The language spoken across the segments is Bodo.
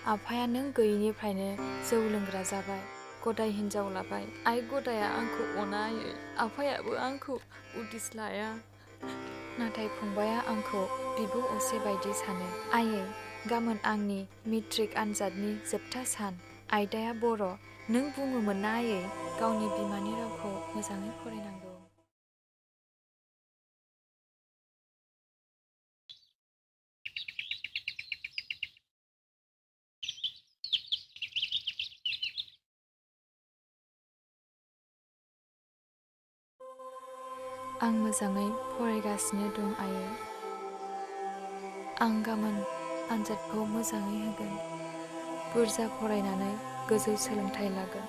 आफाया नों गैयिनिफ्रायनो जौ लोंग्रा जाबाय, गदाय हिन्जाव लाबाय। आइ गदाया आंखौ अना आयै, आफायाबो आंखौ उदिस लाया। नाथाय फंबाया आंखौ बिब' असे बायदि सानो। आयै, गाबोन आंनि मेट्रिक आनजादनि जोबथा सान। आयदाया बर'। नों बुङोमोन ना आयै, गावनि बिमानि रावखौ मोजाङै फरायनांगौ। आं मोजाङै फरायगासिनो दं आयै। आं गाबोन आनजादखौ मोजाङै होगोन। बुरजा फरायनानै गोजौ सोलोंथाइ लागोन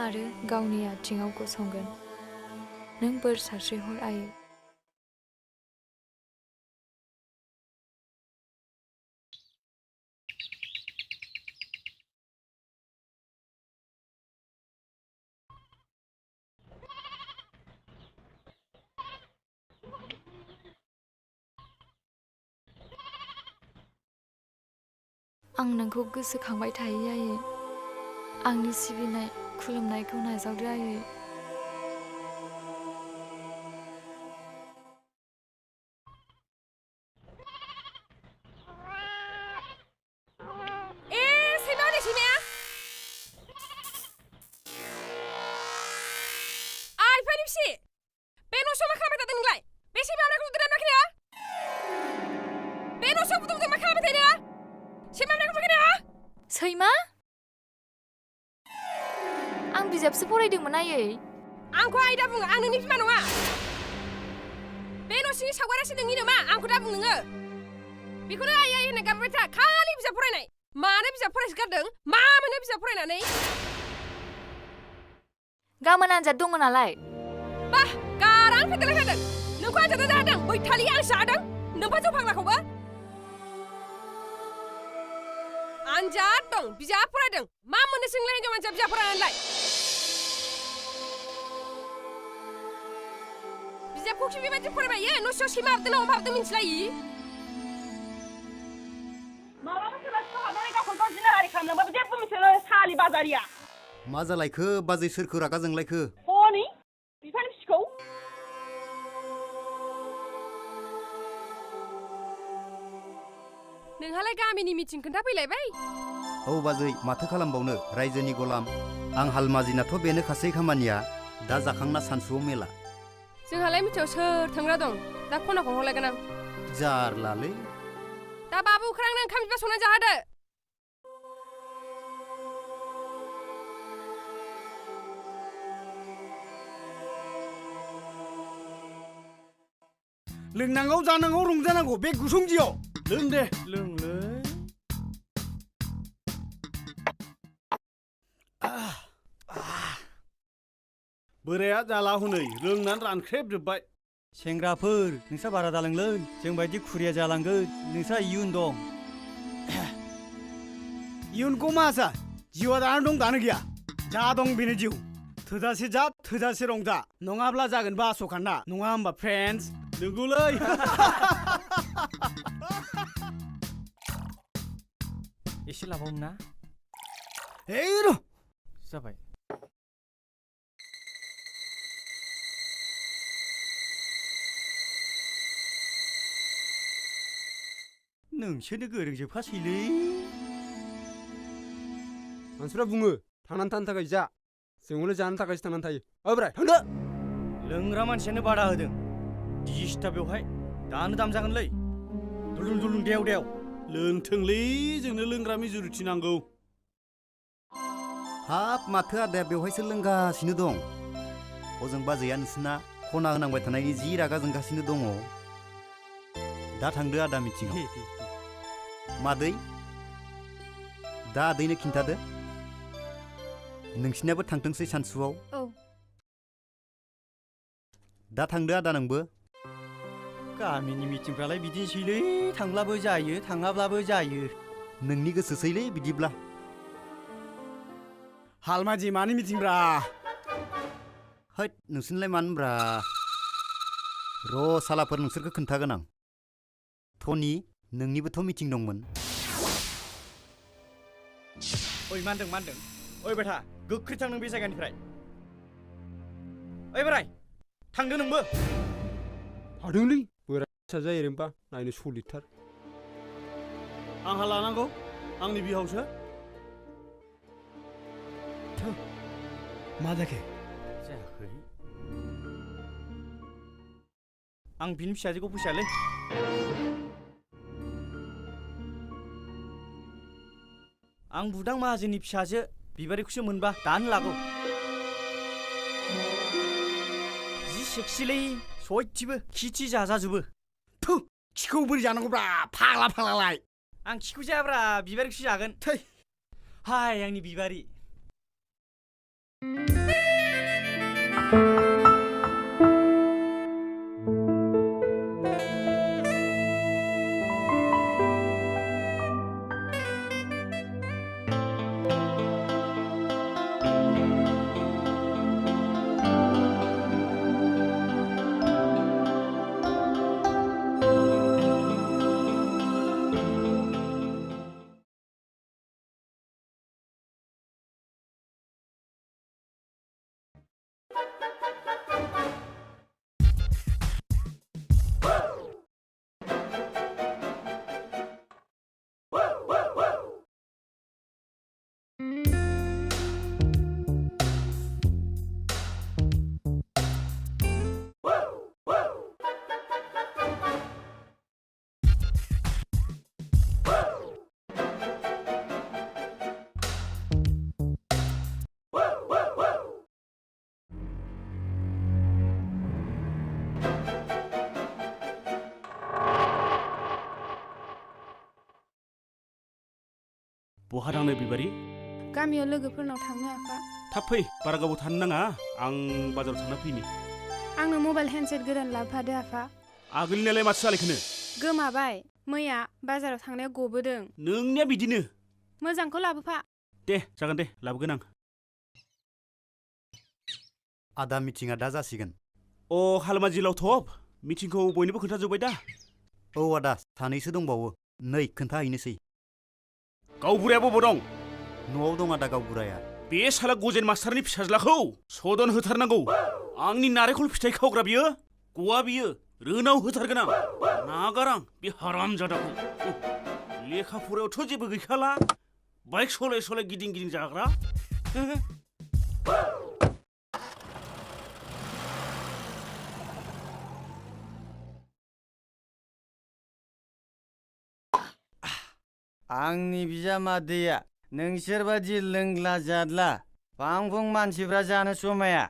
आरो गावनि आथिङाव गसंगोन। नों बोर सारस्रिहर आयै। आं नोंखौ गोसोखांबाय थायो आयै। आंनि सिबिनाय खुलुमनायखौ नाजावदो आयै। सैमा? आं बिजाबसो फरायदोंमोन आयै। आंखौ आयदा बुङो, आं नोंनि बिमा नङा। बे न' सिंनि सावगारियासो नोंनि नामा? आंखौ दा बुं नोङो। बेखौनो आइ आइ होनना गाबबाय था, खालि बिजाब फरायनाय। मानो बिजाब फरायसो गारदों? मा मोनो बिजाब फरायनानै? गाबोन आनजाद दङ नालाय। बाह, गारां फेदेरलायथारदों। नोंखौ आनजादा जादों, बैथालि आं जादों। नोम्फा जौ फाग्लाखौबो। आनजाद दं, बिजाब फरायदों। मा मोननोसै नोंलाय हिनजाव मानसिया बिजाब फरायनानैलाय? बिजाबखौ खि बेबायदि फरायबायो? न' सिङाव सैमा हाबदों ना अमा हाबदों मिन्थिलायि? मालाबा सोरबा सिखाव हाबनानै गावखौनो गाव जिनाहारि खालामलांबाबो जेबो मिथिया सालि बाजारिया। मा जालायखो बाजै, सोरखौ रागा जोंलायखो? हनै बिफानि फिसौखौ। नोंहालाय गामिनि मिटिं खोन्थाफैलायबाय? औ बाजै, माथो खालामबावनो, रायजोनि गलाम। आं हालमाजिनाथ' बेनो खासै खामानिया। दा जाखांना सानसुआव मेला। जोंहालाय मिथियाव सोर थांग्रा दं। दा खनाखौ हरलायगोन आं। जारलालै। दा बाबु ओंखारनो ओंखाम बिबा संनानै जाहोदो। लोंनांगौ, जानांगौ, रंजानांगौ बे गुसुंजियाव। लों दे, लोंलै। बोराया जाला हनै, लोंनानै रानख्रेबजोब्बाय। सेंग्राफोर, नोंस्रा बारा दालोंलै। जोंबायदि खुरिया जालांगोन, नोंस्रा इयुन दं। इयुनखौ मा आसा? जिउआ दानो दं, दानो गैया। जा दं बेनो जिउ। थोजासे जा, थोजासे रंजा। नङाब्ला जागोनबा आस'खान्दा। नङा होमबा फ्रेन्डस? नंगौलै। एसे लाबावनो ना? है र'। जाबाय। नोंसोरनो गोरोंजोबखासैलै। मानसिफ्रा बुङो थांनानै थानो थाखाय जा, जोंबोलाय जानो थाखायसो थांनानै थायो। ओमफ्राय थांदो। लोंग्रा मानसियानो बादा होदों। डिजिस्टा बेवहाय दानो दाम जागोनलै। दुलुं दुलुं देव देव। लोंथोंलै, जोंनो लोंग्रा मेजरिटि नांगौ। हाब, माथो आदाया बेवहायसो लोंगासिनो दं। हजों बाजैया नोंसोरना खना होनांबाय थानायनि जि रागा जोंगासिनो दङ। दा थांदो आदा मिटिङाव। मादै, दा आदैनो खिन्थादो। नोंसिनाबो थांथोंसै सानसुआव। औ। दा थांदो आदा नोंबो। गामिनि मिटिंफ्रालाय बिदिनोसैलै, थांब्लाबो जायो, थाङाब्लाबो जायो। नोंनि गोसोसैलै बिदिब्ला। हालमाजि मानि मिटिंब्रा? हैद, नोंसोरलाय मानोब्रा? र' सालाफोर, नोंसोरखौ खोन्थागोन आं। टनि, नोंनिबोथ' मिटिं दंमोन। ओइ मा होनदों ओइ बेथा गोख्रै थां नों बे जायगानिफ्राय ओइ बोराय थांदो नोंबो थादोंलै बोराय फिसा जायो ओरैनोबा नायनो सलिदथार आंहा लानांगौ आंनि बिहावसो मा जाखो जायाखै आं बिनि फिसाजोखौ फैसायालै आं बुदां माहाजोननि फिसाजो बिबारिखौसो मोनबा दानो लागौ जि सेक्सिलै सयथिबो खिथि जाजाजोबो थु खिखौ बोरै जानांगौब्रा फाग्ला फाग्लालाय आं खिखौ जायाब्रा बिबारिखौसो जागोन थै हाय आंनि बिबारि बहा थांनो बिबारि गामियाव लोगोफोरनाव थांनो आफा थाब फै बारा गोबाव थानो नाङा आं बाजाराव थांना फैनि आंनो मबाइल हेन्डसेट गोदान लाबोफादो आफा आगोलनियालाय माथो जालायखोनो गोमाबाय मैया बाजाराव थांनायाव गबोदों नोंनिया बिदिनो मोजांखौ लाबोफा दे जागोन दे लाबोगोन आं आदा मिटिङा दा जासिगोन अ हालमा जिलाव थप मिटिंखौ बयनोबो खोन्थाजोब्बाय दा औ आदा सानैसो दंबावो नै खोन्थाहैनोसै गावबुराया बबाव दं न'आव दं आदा गावबुराया बे साला गजेन मास्टारनि फिसाज्लाखौ सदन होथारनांगौ आंनि नारेंखल फिथाइ खावग्रा बियो गवा बियो रोनाव होथारगोन आं नागारां बे हाराम जादाखौ लेखा फरायावथ' जेबो गैखाला बाइक सलाय सलाय गिदिं गिदिं जाग्रा आंनि बिजामादैया नोंसोरबादि लोंग्ला जादला फां मानसिफ्रा जानो समाया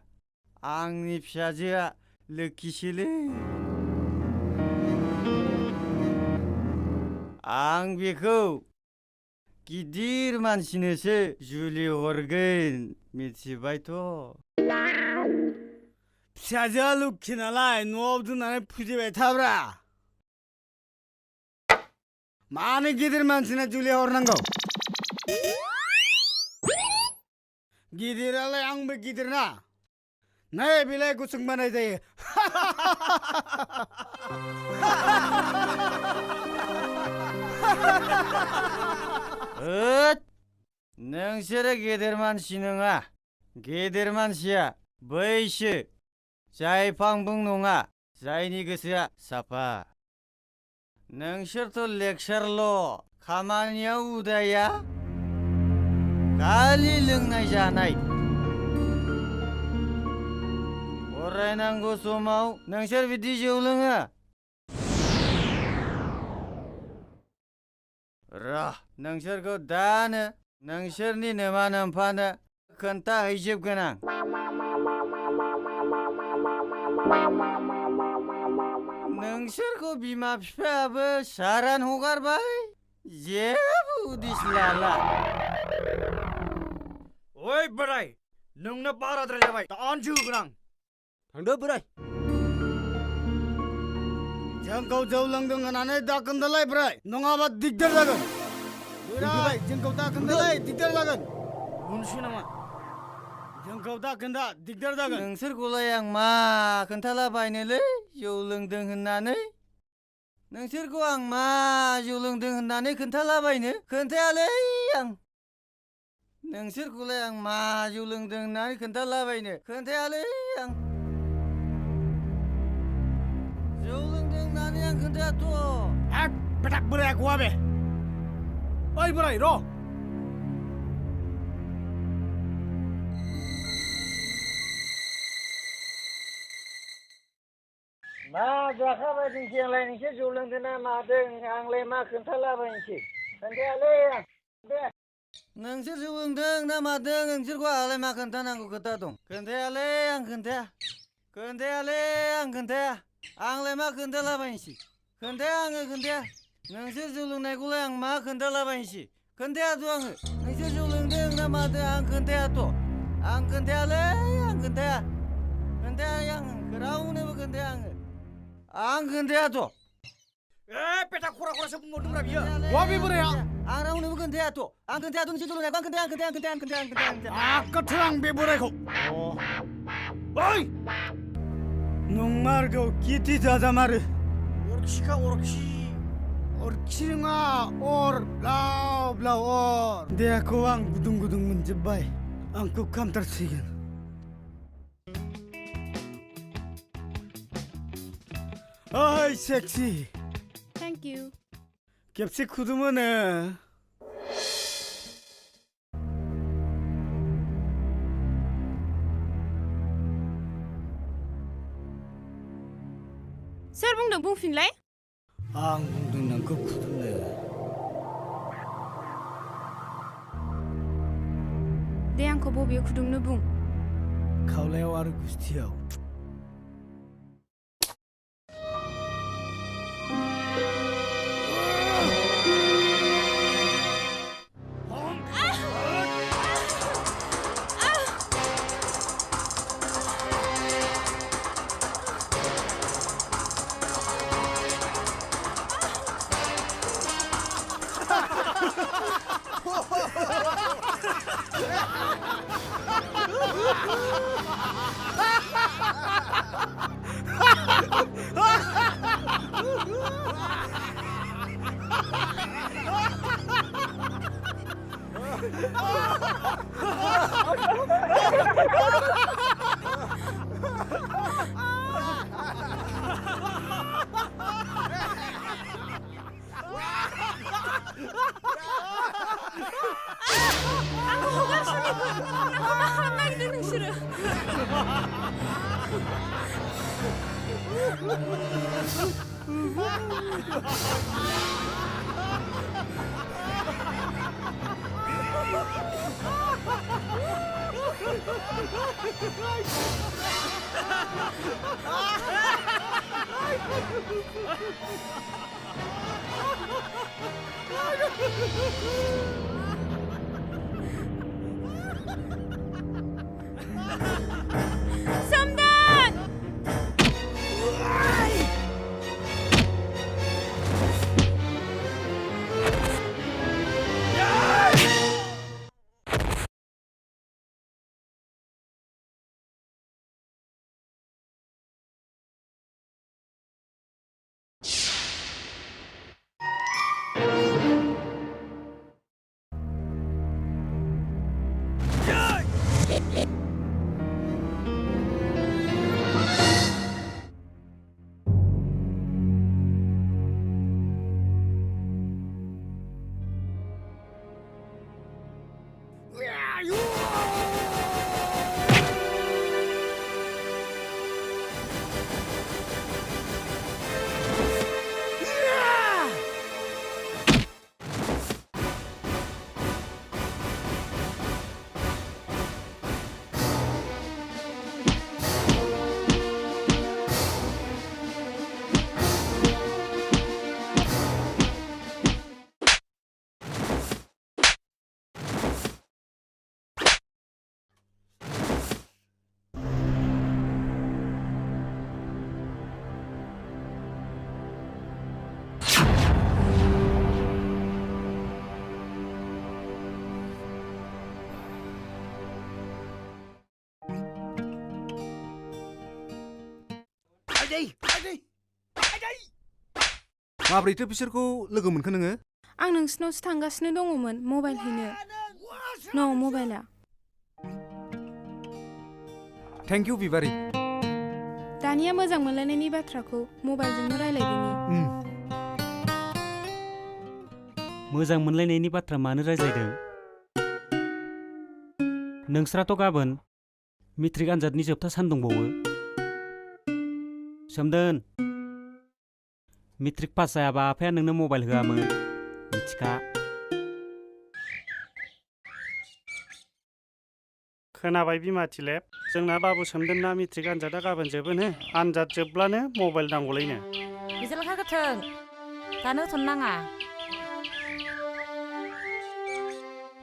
आंनि फिसाजोआ लोखिसोलै आं बेखौ गिदिर मानसिनोसो जुलि हरगोन मिथिबायथ' फिसाजोआ लोक्षि नालाय न'आव दोननानै फुजिबाय थाब्रा मानो गिदिर मानसिनो जुलि हरनांगौ गिदिरालाय आंबो गिदिर ना नै बेलाय गुसुं बानाय जायो नोंसोरो गेदेर मानसि नङा गेदेर मानसिया बैसो जाय फांबुं नङा जायनि गोसोआ साफा नोंसोरथ' लेक्सारल' खामानियाव उदाया खालि लोंनाय जानाय फरायनांगौ समाव नोंसोर बिदि जौ लोङो र' नोंसोरखौ दानो नोंसोरनि नोमा नोम्फानो खोन्थाहैजोबगोन आं नोंसोरखौ बिमा बिफायाबो सारान हगारबाय जेबो उदिस लाला ओइ बोराय नोंनो बाराद्राय जाबाय दानसो होगोन आं थांदो बोराय जोंखौ जौ लोंदों होननानै दा खोन्थालाय बोराय नङाबा दिगदार जागोन बोराय जोंखौ दा खोन्थालाय दिगदार जागोन बुंसै नामा जोंखौ दा खोन्था दिगदार जागोन नोंसोरखौलाय आं मा खोन्थालाबायनोलै जौ लोंदों होननानै नोंसोरखौ आं मा जौ लोंदों होननानै खोन्थालाबायनो खोन्थायालै आं नोंसोरखौलाय आं मा जौ लोंदों होननानै खोन्थालाबायनो खोन्थायालै आं जौ लोंदों होननानै आं खोन्थायाथ' এক পেটাক बोराया गवा बे ओइ बोराय र' मा जाखाबायदोंसै आंलाय नोंसोर जौ लोंदों ना मादों आंलाय मा खोन्थालाबायनोसै खोन्थायालै आं दे नोंसोर जौ लोंदों ना मादों नोंसोरखौ आंलाय मा खोन्थानांगौ खोथा दं खोन्थायालै आं खोन्थाया आंलाय मा खोन्थालाबायनोसै खोन्थाया आङो खोन्थाया नोंसोर जौ लोंनायखौलाय आं मा खोन्थालाबायनोसै खोन्थायाथ' आङो नोंसोर जौ लोंदों ना मादों आं खोन्थायाथ' आं खोन्थायालै आं खोन्थाया आं रावनोबो खोन्थाया आं खोन्थायाथ' ए पेटा खरा खरासो बुंहरदोंब्रा बियो गवा बे बोराया आं रावनोबो खोन्थायाथ' नोंसोर जौ लोंनायखौ आं खोन्थाया आगोथो आं बे बोरायखौ ओइ नंमारगौ किति जाजामारो अरखिखा अरखि नङा अर ब्लाव ब्लाव अर देहाखौ आं गुदुं गुदुं मोनजोब्बाय आंखौ खामथारसिगोन ओइ सेक्सि थेंक इउ खेबसे खुदुमोनो सोर बुंदों बुंफिनलाय आं बुंदों नोंखौ खुदुमनो दे आंखौ बबेयाव खुदुमनो बुं खावलायाव आरो गुस्थियाव माब्रैथो बिसोरखौ लोगो मोनखो नोङो आं नोंसिनावसो थांगासिनो दङमोन मबाइल हैनो न' मबाइला थेंक इउ बिबारि दानिया मोजां मोनलायनायनि बाथ्राखौ मबाइलजोंनो रायलायदिनि मोजां मोनलायनायनि बाथ्रा मानो रायज्लायदों नोंस्राथ' गाबोन मेट्रिक आनजादनि जोबथा सान दंबावो सोमदोन मेट्रिक पास जायाबा आफाया नोंनो मबाइल होआमोन मिथिखा खोनाबाय बिमा थिलेब जोंना बाबु सोमदोनना मेट्रिक आनजादा गाबोन जोबोनो आनजाद जोबब्लानो मबाइल नांगौलायनो रिजाल्टखा गोथों दानो होथ'नो नाङा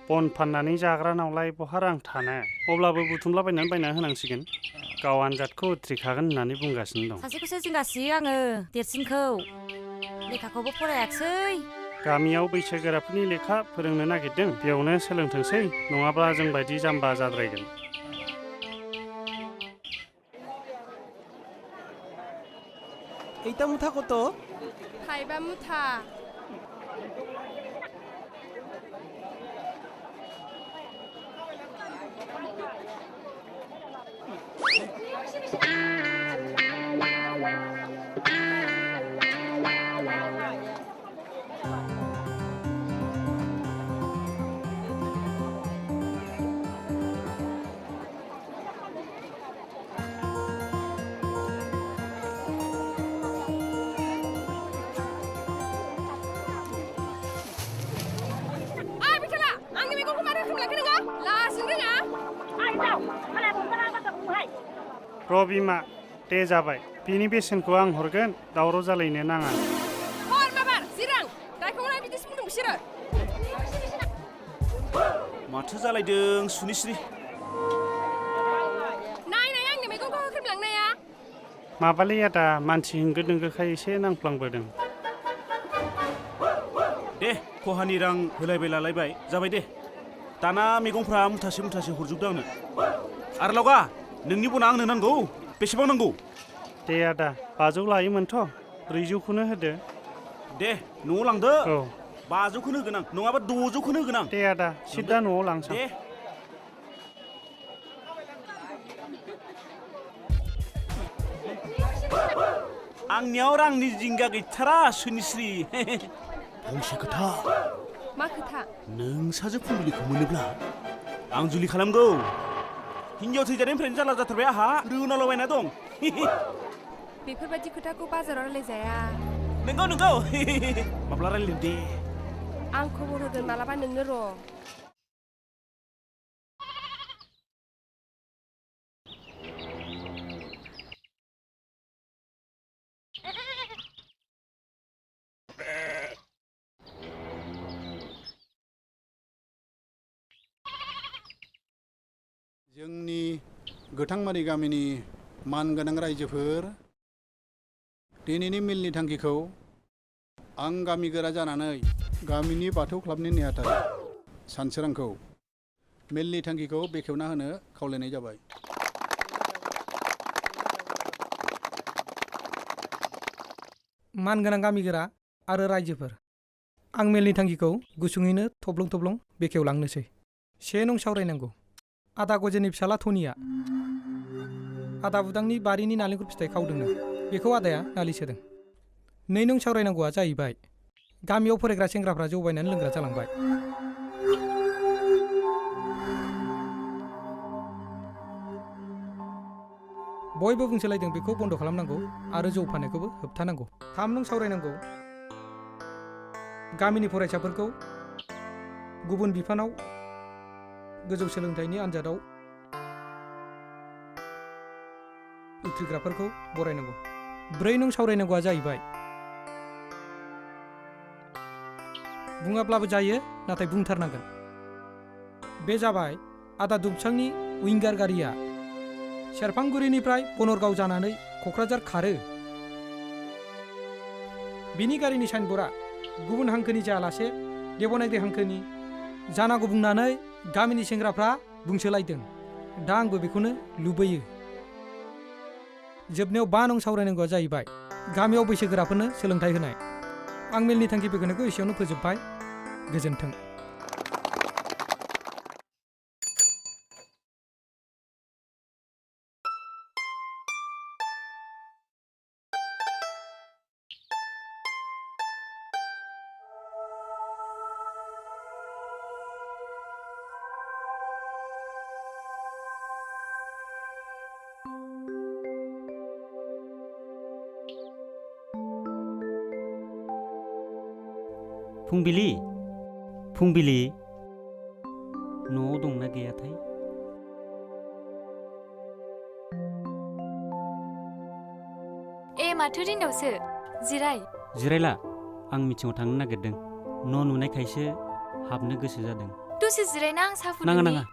बन फाननानै जाग्रा नावलाय बहा रां थानो अब्लाबो बुथुमलाबायनानै बायना होनांसिगोन गाव आनजादखौ उथ्रिखागोन होननानै बुंगासिनो दं सासेखौसो जिंगासियो आङो देरसिनखौ लेखाखौबो फरायाखिसै गामियाव बैसोगोराफोरनि लेखा फोरोंनो नागिरदों बेयावनो सोलोंथोंसै नङाब्ला जोंबायदि जाम्बा जाद्रायगोन এইটা মুঠা কত थाइबा मुथा र' बिमा दे जाबाय बिनि बेसेनखौ आं हरगोन दावराव जालायनो नाङा हर माबार जिरां दायखौ नाय बिदिसो बुंदों बिसोरो माथो जालायदों सुनिश्री नाय आंनि मैगंखौ होख्रेमलांनाया माबालै आदा मानसि होंगो दोंगोखाय एसे नांफ्लांबोदों दे खहानि रां होलायबाय लालायबाय जाबाय दे दाना मैगंफ्रा मुथासे हरजोबदो आंनो आरो लावगा नोंनि बना आंनो नांगौ बेसेबां नांगौ दे आदा 500 लायोमोनथ' 400खौनो होदो दे न'आव लांदो औ 500खौनो होगोन आं नङाबा 600खौनो होगोन आं दे आदा सिदा न'आव लांसां दे आंनियाव रांनि जिंगा गैथारा सुनिश्री फंसे खोथा मा खोथा नों सासे फुंबिलिखौ मोनोब्ला आं जुलि खालामगौ हिन्जाव थैजानायनिफ्रायनो जाला जाथारबाय आहा रोनावलाबायना दं बेफोरबायदि खोथाखौ बाजाराव रायलायजाया नंगौ माब्ला रायलायगोन दे आं खबर होगोन मालाबा नोंनो र' जोंनि गोथांमारि गामिनि मानगोनां रायजोफोर दिनैनि मेलनि थांखिखौ आं गामि गोरा जानानै गामिनि बाथौ क्लाबनि नेहाथारि सानसोरांखौ मेलनि थांखिखौ बेखेवना होनो खावलायनाय जाबाय मानगोनां गामि गोरा आरो रायजोफोर आं मेलनि थांखिखौ गुसुङैनो थब्लं बेखेवलांनोसै 1 नं सावरायनांगौ आदा गजेनि फिसाला टनिया आदा बुदांनि बारिनि नालेंखर फिथाइ खावदोंनो बेखौ आदाया नालिस होदों 2 नं सावरायनांगौआ जाहैबाय गामियाव फरायग्रा सेंग्राफ्रा जौ बायनानै लोंग्रा जालांबाय बयबो बुंसोलायदों बेखौ बन्द खालामनांगौ आरो जौ फाननायखौबो होबथानांगौ 3 नं सावरायनांगौ गामिनि फरायसाफोरखौ गुबुन बिफानाव गोजौ सोलोंथाइनि आनजादाव उथ्रिग्राफोरखौ बरायनांगौ 4 नं सावरायनांगौआ जाहैबाय बुङाब्लाबो जायो नाथाय बुंथारनांगोन बे जाबाय आदा दुबसांनि उइंगार गारिया सेरफांगुरिनिफ्राय बनरगाव जानानै क'क्राझार खारो बिनि गारिनि साइनबर्डआ गुबुन हांखोनि जायालासे देबनागिरि हांखोनि जानांगौ बुंनानै गामिनि सेंग्राफ्रा बुंसोलायदों दा आंबो बेखौनो लुबैयो जोबनायाव 5 नं सावरायनांगौआ जाहैबाय गामियाव बैसोगोराफोरनो सोलोंथाइ होनाय आं मेलनि थांखि बेखेवनायखौ एसेयावनो फोजोबबाय गोजोन्थों फुंबिलि फुंबिलि न'आव दंना गैयाथाय? ए माथो रिनावसो जिराय। जिरायला आं मिटिङाव थांनो नागिरदों। न' नुनायखायसो हाबनो गोसो जादों। दसे जिरायना आं साहा नाङा फुदुंनि। नाङा